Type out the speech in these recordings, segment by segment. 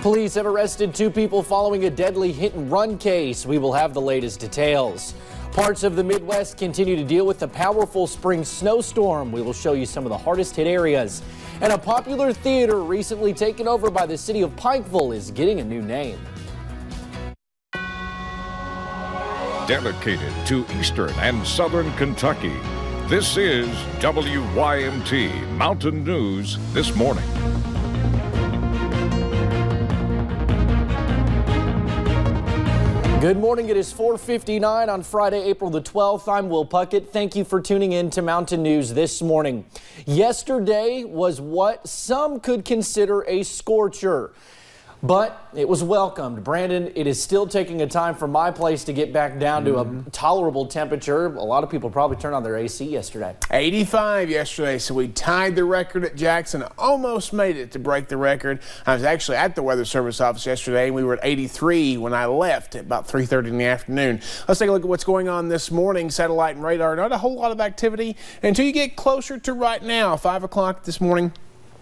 Police have arrested 2 people following a deadly hit-and-run case. We will have the latest details. Parts of the Midwest continue to deal with the powerful spring snowstorm. We will show you some of the hardest hit areas. And a popular theater recently taken over by the city of Pikeville is getting a new name. Dedicated to Eastern and Southern Kentucky, this is WYMT Mountain News This Morning. Good morning. It is 4:59 on Friday, April the 12th. I'm Will Puckett. Thank you for tuning in to Mountain News This Morning. Yesterday was what some could consider a scorcher, but it was welcomed. Brandon, it is still taking a time for my place to get back down to a tolerable temperature. A lot of people probably turned on their AC yesterday. 85 yesterday, so we tied the record at Jackson. Almost made it to break the record. I was actually at the Weather Service office yesterday, and we were at 83 when I left at about 3:30 in the afternoon. Let's take a look at what's going on this morning. Satellite and radar, not a whole lot of activity until you get closer to right now, 5 o'clock this morning.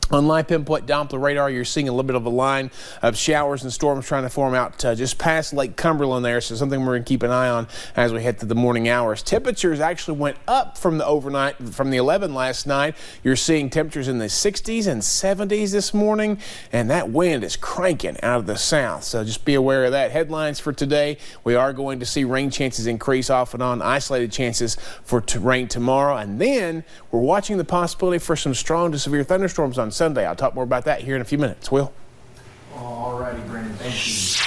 On live pinpoint Doppler radar, you're seeing a little bit of a line of showers and storms trying to form out just past Lake Cumberland there, so something we're going to keep an eye on as we head to the morning hours. Temperatures actually went up from the overnight, from the 11 last night. You're seeing temperatures in the 60s and 70s this morning, and that wind is cranking out of the south, so just be aware of that. Headlines for today, we are going to see rain chances increase off and on, isolated chances for rain tomorrow, and then we're watching the possibility for some strong to severe thunderstorms on Sunday. I'll talk more about that here in a few minutes. Will? All righty, Brandon. Thank you.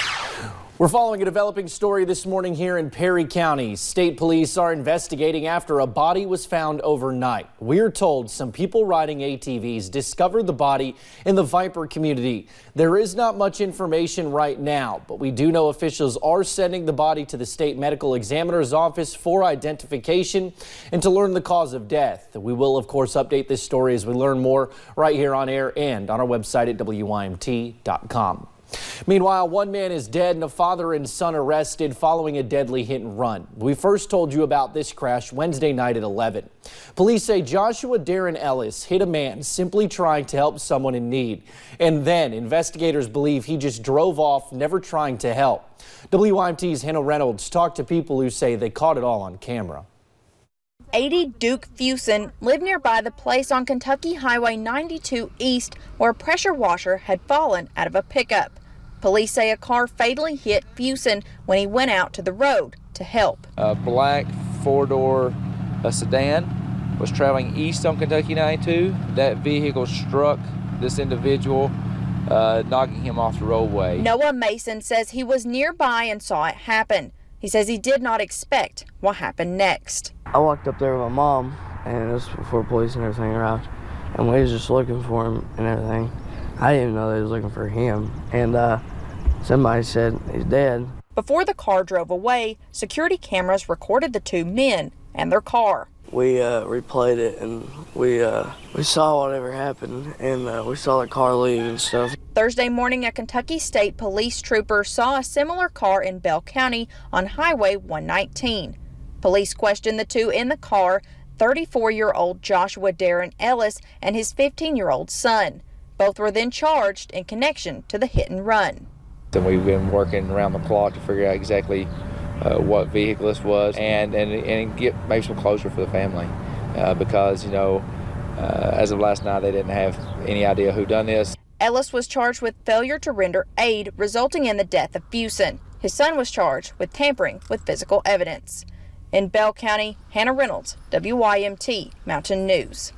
We're following a developing story this morning here in Perry County. State police are investigating after a body was found overnight. We're told some people riding ATVs discovered the body in the Viper community. There is not much information right now, but we do know officials are sending the body to the state medical examiner's office for identification and to learn the cause of death. We will, of course, update this story as we learn more right here on air and on our website at WYMT.com. Meanwhile, one man is dead and a father and son arrested following a deadly hit and run. We first told you about this crash Wednesday night at 11. Police say Joshua Darren Ellis hit a man simply trying to help someone in need. And then investigators believe he just drove off, never trying to help. WYMT's Hannah Reynolds talked to people who say they caught it all on camera. 80 Duke Fusen lived nearby the place on Kentucky Highway 92 East where a pressure washer had fallen out of a pickup. Police say a car fatally hit Fusen when he went out to the road to help. A black four-door sedan was traveling east on Kentucky 92. That vehicle struck this individual, knocking him off the roadway. Noah Mason says he was nearby and saw it happen. He says he did not expect what happened next. I walked up there with my mom, and it was before police and everything arrived, and we was just looking for him and everything. I didn't even know they was looking for him, and somebody said he's dead. Before the car drove away, security cameras recorded the 2 men and their car. We replayed it, and we saw whatever happened, and we saw the car leave and stuff. Thursday morning, a Kentucky State Police trooper saw a similar car in Bell County on Highway 119. Police questioned the 2 in the car, 34-year-old Joshua Darren Ellis and his 15-year-old son. Both were then charged in connection to the hit and run. And we've been working around the clock to figure out exactly what vehicle this was and get maybe some closure for the family because, you know, as of last night, they didn't have any idea who done this. Ellis was charged with failure to render aid, resulting in the death of Fusen. His son was charged with tampering with physical evidence. In Bell County, Hannah Reynolds, WYMT Mountain News.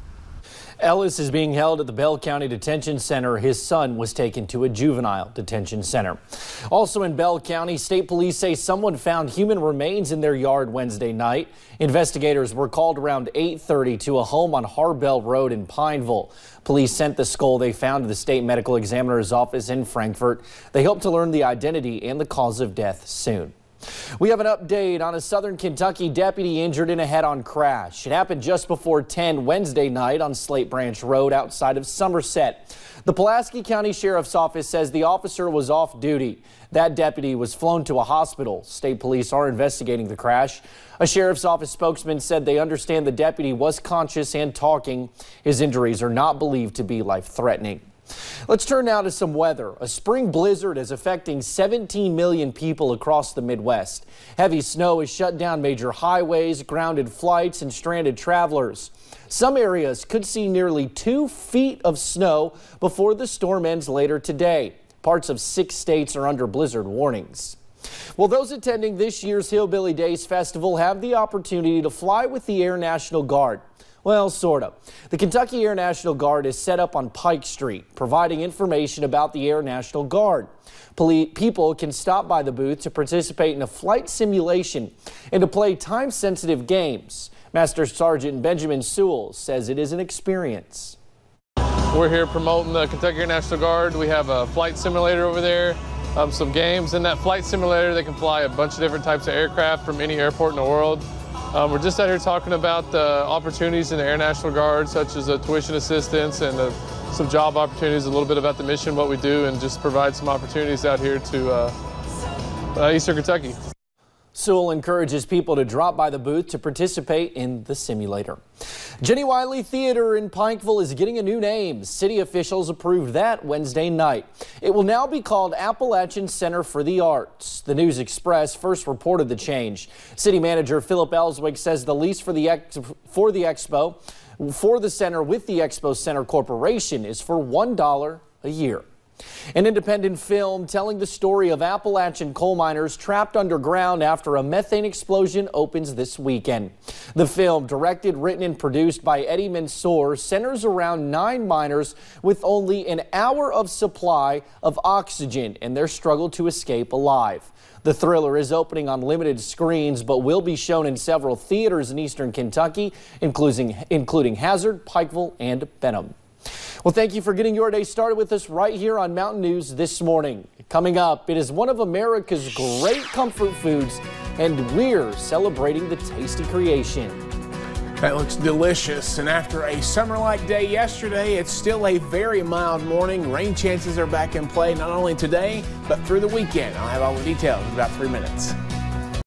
Ellis is being held at the Bell County Detention Center. His son was taken to a juvenile detention center. Also in Bell County, state police say someone found human remains in their yard Wednesday night. Investigators were called around 8:30 to a home on Harbell Road in Pineville. Police sent the skull they found to the state medical examiner's office in Frankfort. They hope to learn the identity and the cause of death soon. We have an update on a Southern Kentucky deputy injured in a head-on crash. It happened just before 10 Wednesday night on Slate Branch Road outside of Somerset. The Pulaski County Sheriff's Office says the officer was off duty. That deputy was flown to a hospital. State police are investigating the crash. A Sheriff's Office spokesman said they understand the deputy was conscious and talking. His injuries are not believed to be life-threatening. Let's turn now to some weather. A spring blizzard is affecting 17 million people across the Midwest. Heavy snow has shut down major highways, grounded flights, and stranded travelers. Some areas could see nearly 2 feet of snow before the storm ends later today. Parts of 6 states are under blizzard warnings. Well, those attending this year's Hillbilly Days Festival have the opportunity to fly with the Air National Guard. Well, sort of. The Kentucky Air National Guard is set up on Pike Street, providing information about the Air National Guard. People can stop by the booth to participate in a flight simulation and to play time-sensitive games. Master Sergeant Benjamin Sewell says it is an experience. We're here promoting the Kentucky Air National Guard. We have a flight simulator over there, some games. In that flight simulator, they can fly a bunch of different types of aircraft from any airport in the world. We're just out here talking about the opportunities in the Air National Guard, such as tuition assistance and some job opportunities, a little bit about the mission, what we do, and just provide some opportunities out here to Eastern Kentucky. Sewell encourages people to drop by the booth to participate in the simulator. Jenny Wiley Theater in Pikeville is getting a new name. City officials approved that Wednesday night. It will now be called Appalachian Center for the Arts. The News Express first reported the change. City Manager Philip Ellswick says the lease for the center with the Expo Center Corporation is for $1 a year. An independent film telling the story of Appalachian coal miners trapped underground after a methane explosion opens this weekend. The film, directed, written, and produced by Eddie Mansour, centers around 9 miners with only an hour of supply of oxygen and their struggle to escape alive. The thriller is opening on limited screens, but will be shown in several theaters in Eastern Kentucky, including Hazard, Pikeville, and Benham. Well, thank you for getting your day started with us right here on Mountain News this morning. Coming up, it is one of America's great comfort foods, and we're celebrating the tasty creation. That looks delicious, and after a summer-like day yesterday, it's still a very mild morning. Rain chances are back in play not only today, but through the weekend. I'll have all the details in about 3 minutes.